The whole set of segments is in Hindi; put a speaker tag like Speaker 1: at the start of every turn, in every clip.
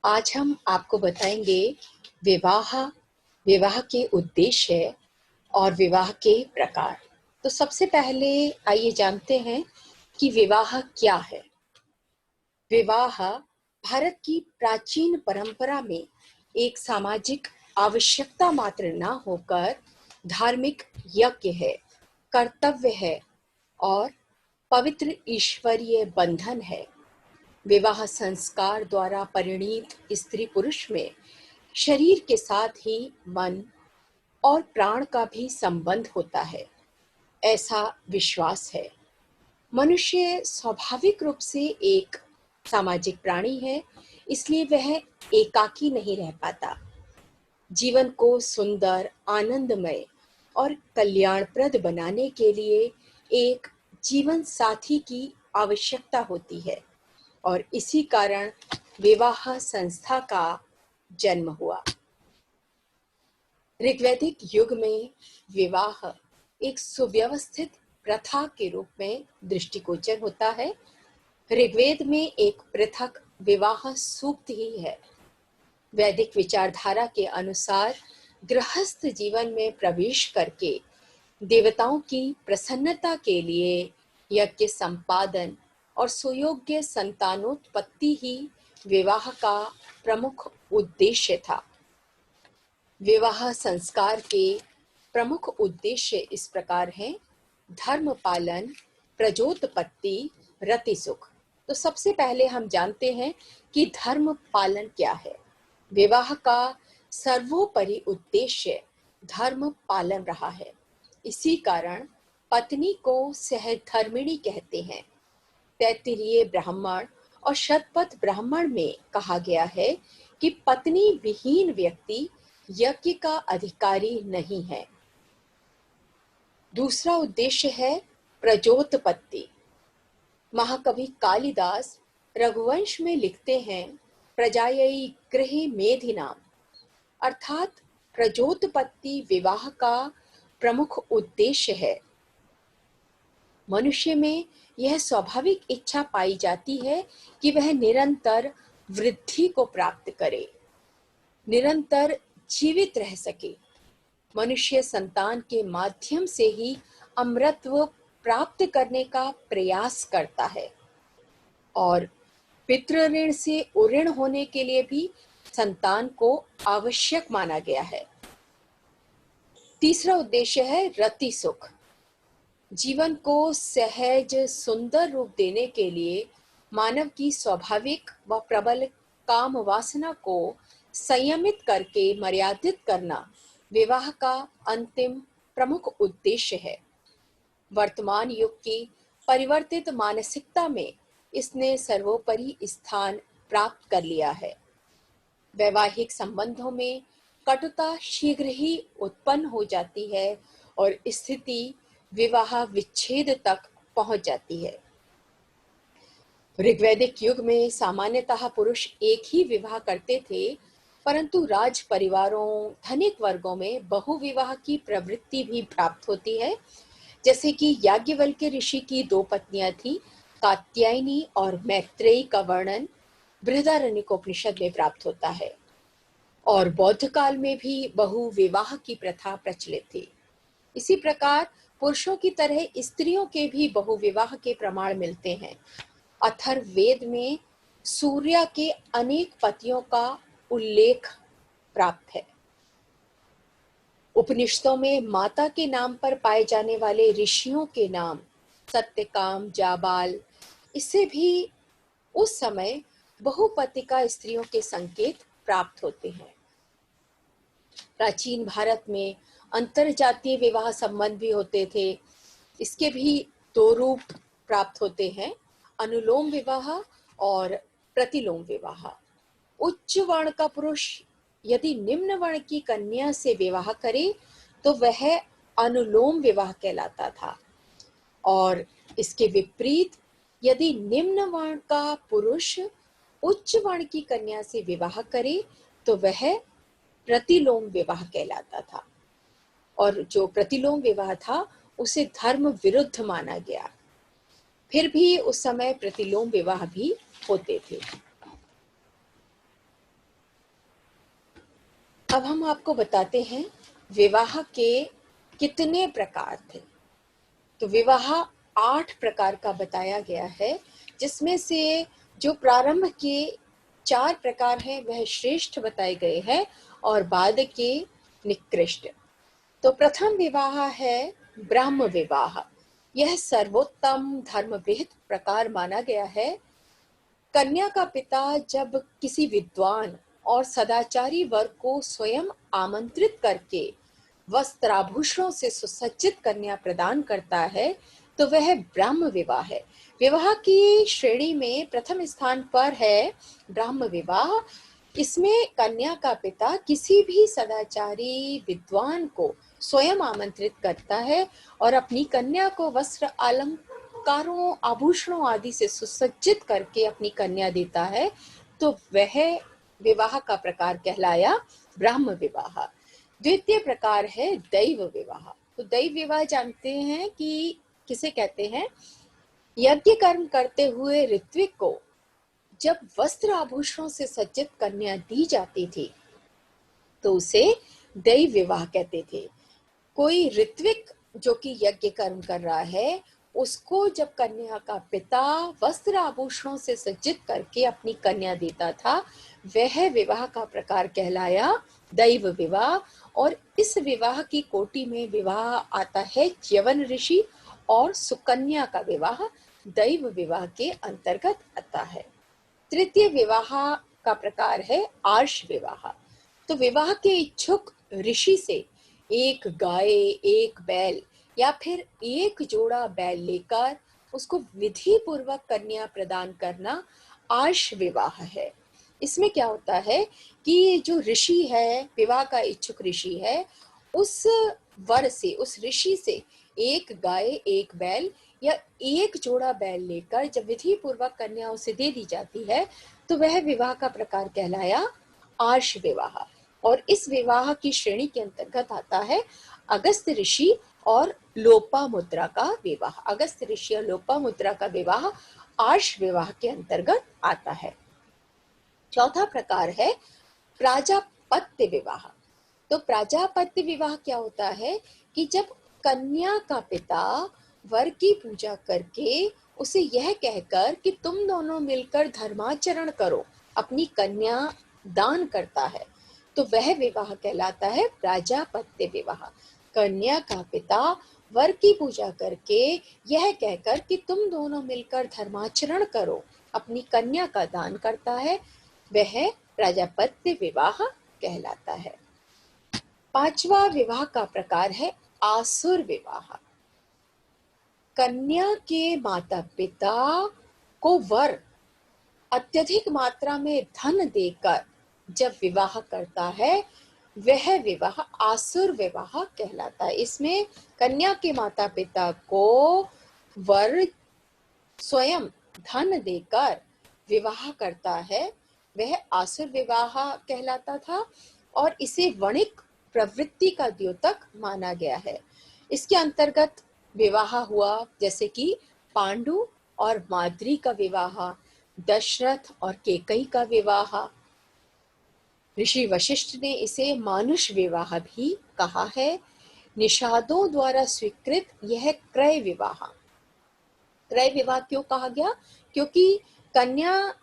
Speaker 1: आज हम आपको बताएंगे विवाह विवाह के उद्देश्य और विवाह के प्रकार। तो सबसे पहले आइए जानते हैं कि विवाह क्या है। विवाह भारत की प्राचीन परंपरा में एक सामाजिक आवश्यकता मात्र न होकर धार्मिक यज्ञ है, कर्तव्य है और पवित्र ईश्वरीय बंधन है। विवाह संस्कार द्वारा परिणीत स्त्री पुरुष में शरीर के साथ ही मन और प्राण का भी संबंध होता है, ऐसा विश्वास है। मनुष्य स्वाभाविक रूप से एक सामाजिक प्राणी है, इसलिए वह एकाकी नहीं रह पाता। जीवन को सुंदर, आनंदमय और कल्याणप्रद बनाने के लिए एक जीवन साथी की आवश्यकता होती है और इसी कारण विवाह संस्था का जन्म हुआ। ऋग्वैदिक युग में विवाह एक सुव्यवस्थित प्रथा के रूप में दृष्टिगोचर होता है। ऋग्वेद में एक पृथक विवाह सूक्त ही है। वैदिक विचारधारा के अनुसार गृहस्थ जीवन में प्रवेश करके देवताओं की प्रसन्नता के लिए यज्ञ संपादन और सुयोग्य संतानोत्पत्ति ही विवाह का प्रमुख उद्देश्य था। विवाह संस्कार के प्रमुख उद्देश्य इस प्रकार हैं: धर्म पालन, प्रजोतपत्ति, रति सुख। तो सबसे पहले हम जानते हैं कि धर्म पालन क्या है। विवाह का सर्वोपरि उद्देश्य धर्म पालन रहा है। इसी कारण पत्नी को सहधर्मिणी कहते हैं। तैत्तिरीय ब्राह्मण और शतपथ ब्राह्मण में कहा गया है कि पत्नी विहीन व्यक्ति यज्ञ का अधिकारी नहीं है। दूसरा उद्देश्य है प्रजोतपत्ति। महाकवि कालिदास रघुवंश में लिखते हैं, प्रजायै गृहे मेधिनाम, अर्थात प्रजोतपत्ति विवाह का प्रमुख उद्देश्य है। मनुष्य में यह स्वाभाविक इच्छा पाई जाती है कि वह निरंतर वृद्धि को प्राप्त करे, निरंतर जीवित रह सके। मनुष्य संतान के माध्यम से ही अमरत्व प्राप्त करने का प्रयास करता है और पितृ ऋण से उऋण होने के लिए भी संतान को आवश्यक माना गया है। तीसरा उद्देश्य है रति सुख। जीवन को सहज सुंदर रूप देने के लिए मानव की स्वाभाविक व प्रबल काम वासना को संयमित करके मर्यादित करना विवाह का अंतिम प्रमुख उद्देश्य है। वर्तमान युग की परिवर्तित मानसिकता में इसने सर्वोपरि स्थान प्राप्त कर लिया है। वैवाहिक संबंधों में कटुता शीघ्र ही उत्पन्न हो जाती है और स्थिति विवाह विच्छेद तक पहुंच जाती है। ऋग्वैदिक युग में सामान्यतः पुरुष एक ही विवाह करते थे, परंतु राज परिवारों, धनिक वर्गों में बहुविवाह की प्रवृत्ति भी प्राप्त होती है। जैसे कि याज्ञवल्क्य ऋषि की दो पत्नियां थी, कात्यायनी और मैत्रेयी का वर्णन बृहदारण्यकोपनिषद में प्राप्त होता है। और बौद्ध काल में भी बहुविवाह की प्रथा प्रचलित थी। इसी प्रकार पुरुषों की तरह स्त्रियों के भी बहुविवाह के प्रमाण मिलते हैं। अथर्ववेद में सूर्य के अनेक पतियों का उल्लेख प्राप्त है। उपनिषदों में माता के नाम पर पाए जाने वाले ऋषियों के नाम सत्यकाम, जाबाल, इससे भी उस समय बहुपतिका स्त्रियों के संकेत प्राप्त होते हैं। प्राचीन भारत में अंतरजातीय विवाह संबंध भी होते थे। इसके भी दो रूप प्राप्त होते हैं, अनुलोम विवाह और प्रतिलोम विवाह। उच्च वर्ण का पुरुष यदि निम्न वर्ण की कन्या से विवाह करे तो वह अनुलोम विवाह कहलाता था, और इसके विपरीत यदि निम्न वर्ण का पुरुष उच्च वर्ण की कन्या से विवाह करे तो वह प्रतिलोम विवाह कहलाता था। और जो प्रतिलोम विवाह था उसे धर्म विरुद्ध माना गया। फिर भी उस समय प्रतिलोम विवाह भी होते थे। अब हम आपको बताते हैं विवाह के कितने प्रकार थे। तो विवाह 8 प्रकार का बताया गया है, जिसमें से जो प्रारंभ के 4 प्रकार हैं वह श्रेष्ठ बताए गए हैं और बाद के निकृष्ट। तो प्रथम विवाह है ब्रह्म विवाह। यह सर्वोत्तम धर्म विहित प्रकार माना गया है। कन्या का पिता जब किसी विद्वान और सदाचारी वर्ग को स्वयं आमंत्रित करके वस्त्राभूषणों से सुसज्जित कन्या प्रदान करता है तो वह ब्रह्म विवाह है। विवाह की श्रेणी में प्रथम स्थान पर है ब्रह्म विवाह। इसमें कन्या का पिता किसी भी सदाचारी विद्वान को स्वयं आमंत्रित करता है और अपनी कन्या को वस्त्र अलंकारों आभूषणों आदि से सुसज्जित करके अपनी कन्या देता है, तो वह विवाह का प्रकार कहलाया ब्रह्म विवाह। द्वितीय प्रकार है दैव विवाह। तो दैव विवाह जानते हैं कि किसे कहते हैं? यज्ञ कर्म करते हुए ऋत्विक को जब वस्त्र आभूषणों से सज्जित कन्या दी जाती थी तो उसे दैव विवाह कहते थे। कोई ऋत्विक जो कि यज्ञ कर्म कर रहा है, उसको जब कन्या का पिता वस्त्र आभूषणों से सज्जित करके अपनी कन्या देता था, वह विवाह का प्रकार कहलाया दैव विवाह। और इस विवाह की कोटि में विवाह आता है च्यवन ऋषि और सुकन्या का विवाह दैव विवाह के अंतर्गत आता है। तृतीय विवाह का प्रकार है आर्ष विवाह। तो विवाह के इच्छुक ऋषि से एक गाय, एक बैल या फिर एक जोड़ा बैल लेकर उसको विधि पूर्वक कन्या प्रदान करना आर्ष विवाह है। इसमें क्या होता है कि जो ऋषि है, विवाह का इच्छुक ऋषि है, उस वर से, उस ऋषि से एक गाय, एक बैल या एक जोड़ा बैल लेकर जब विधि पूर्वक कन्या उसे दे दी जाती है तो वह विवाह का प्रकार कहलाया आर्ष विवाह। और इस विवाह की श्रेणी के अंतर्गत आता है अगस्त ऋषि और लोपामुद्रा का विवाह। अगस्त ऋषि और लोपामुद्रा का विवाह आर्ष विवाह के अंतर्गत आता है। चौथा प्रकार है प्राजापत्य विवाह। तो प्राजापत्य विवाह क्या होता है कि जब कन्या का पिता वर की पूजा करके उसे यह कहकर कि तुम दोनों मिलकर धर्माचरण करो, अपनी कन्या दान करता है, तो वह विवाह कहलाता है प्राजापत्य विवाह। कन्या का पिता वर की पूजा करके यह कहकर कि तुम दोनों मिलकर धर्माचरण करो, अपनी कन्या का दान करता है, वह प्राजापत्य विवाह कहलाता है। पांचवा विवाह का प्रकार है आसुर विवाह। कन्या के माता पिता को वर अत्यधिक मात्रा में धन देकर जब विवाह करता है, वह विवाह आसुर विवाह कहलाता है। इसमें कन्या के माता पिता को वर स्वयं धन देकर विवाह करता है, वह आसुर विवाह कहलाता था और इसे वणिक प्रवृत्ति का द्योतक माना गया है। इसके अंतर्गत विवाह हुआ जैसे कि पांडु और माद्री का विवाह, दशरथ और केकई का विवाह। ऋषि वशिष्ठ ने इसे मानुष विवाह भी कहा है। निषादों द्वारा स्वीकृत यह क्रय विवाह। क्रय विवाह क्यों कहा गया? क्योंकि कन्या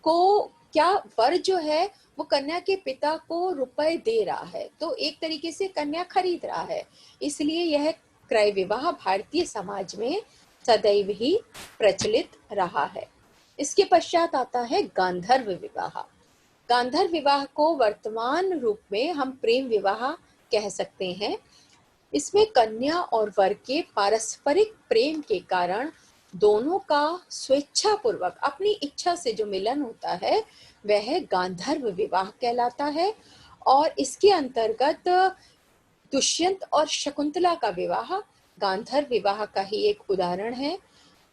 Speaker 1: को क्या वर जो है वो कन्या के पिता को रुपए दे रहा है, तो एक तरीके से कन्या खरीद रहा है, इसलिए यह क्रय विवाह भारतीय समाज में सदैव ही प्रचलित रहा है। इसके पश्चात आता है गांधर्व विवाह। गांधर्व विवाह को वर्तमान रूप में हम प्रेम विवाह कह सकते हैं। इसमें कन्या और वर के पारस्परिक प्रेम के कारण दोनों का स्वेच्छा पूर्वक अपनी इच्छा से जो मिलन होता है वह गांधर्व विवाह कहलाता है। और इसके अंतर्गत दुष्यंत और शकुंतला का विवाह गांधर्व विवाह का ही एक उदाहरण है।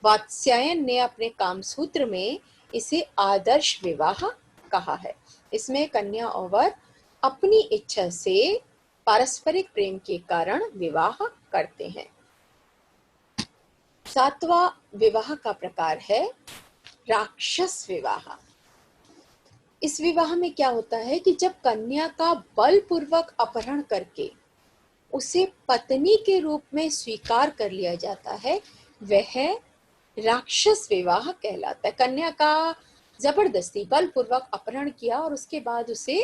Speaker 1: वात्स्यायन ने अपने कामसूत्र में इसे आदर्श विवाह कहा है। इसमें कन्या और वर अपनी इच्छा से पारस्परिक प्रेम के कारण विवाह करते हैं। सातवां विवाह का प्रकार है राक्षस विवाह। इस विवाह में क्या होता है कि जब कन्या का बलपूर्वक अपहरण करके उसे पत्नी के रूप में स्वीकार कर लिया जाता है, वह राक्षस विवाह कहलाता है। कन्या का जबरदस्ती बलपूर्वक अपहरण किया और उसके बाद उसे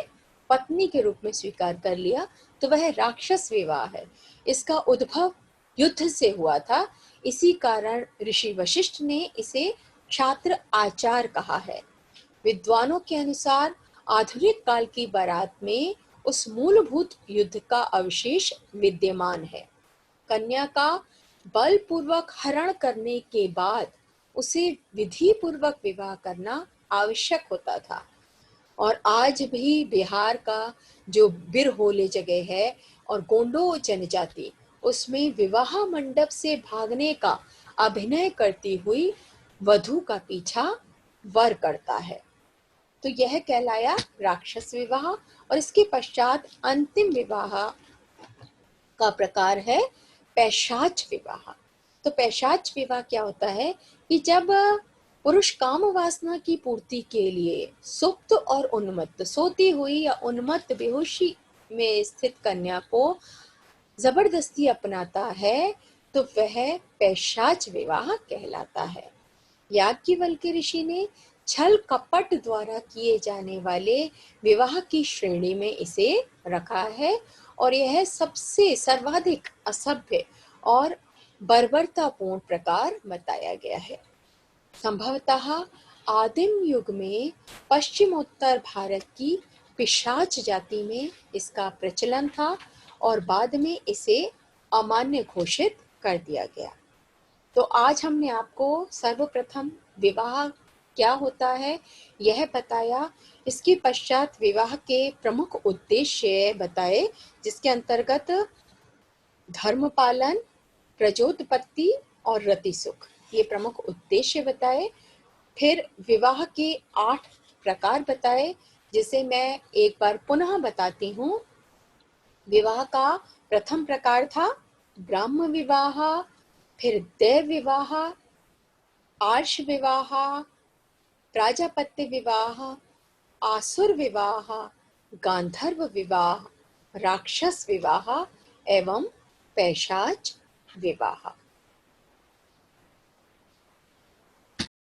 Speaker 1: पत्नी के रूप में स्वीकार कर लिया, तो वह राक्षस विवाह है। इसका उद्भव युद्ध से हुआ था, इसी कारण ऋषि वशिष्ठ ने इसे क्षात्र आचार कहा है। विद्वानों के अनुसार आधुनिक काल की बारात में उस मूलभूत युद्ध का अवशेष विद्यमान है। कन्या का बलपूर्वक हरण करने के बाद उसे विधि पूर्वक विवाह करना आवश्यक होता था। और आज भी बिहार का जो बिरहोले जगह है और गोंडो जनजाति, उसमें विवाह मंडप से भागने का अभिनय करती हुई वधू का पीछा वर करता है। तो यह कहलाया राक्षस विवाह। और इसके पश्चात अंतिम विवाह का प्रकार है पैशाच विवाह। तो पैशाच विवाह क्या होता है कि जब पुरुष काम वासना की पूर्ति के लिए सुप्त और उन्मत्त, सोती हुई या उन्मत्त बेहोशी में स्थित कन्या को जबरदस्ती अपनाता है, तो वह पैशाच विवाह कहलाता है। याज्ञवल्क्य ऋषि ने छल कपट द्वारा किए जाने वाले विवाह की श्रेणी में इसे रखा है और यह सबसे सर्वाधिक असभ्य और बर्बरतापूर्ण प्रकार बताया गया है। संभवतः आदिम युग में पश्चिमोत्तर भारत की पिशाच जाति में इसका प्रचलन था और बाद में इसे अमान्य घोषित कर दिया गया। तो आज हमने आपको सर्वप्रथम विवाह क्या होता है यह बताया। इसके पश्चात विवाह के प्रमुख उद्देश्य बताए, जिसके अंतर्गत धर्म पालन, प्रजोत्पत्ति और रति सुख, ये प्रमुख उद्देश्य बताए। फिर विवाह के 8 प्रकार बताए, जिसे मैं एक बार पुनः बताती हूँ। विवाह का प्रथम प्रकार था ब्राह्म विवाह, फिर देव विवाह, आर्ष विवाह, प्राजापत्य विवाह, आसुर विवाह, गांधर्व विवाह, राक्षस विवाह एवं पैशाच विवाह।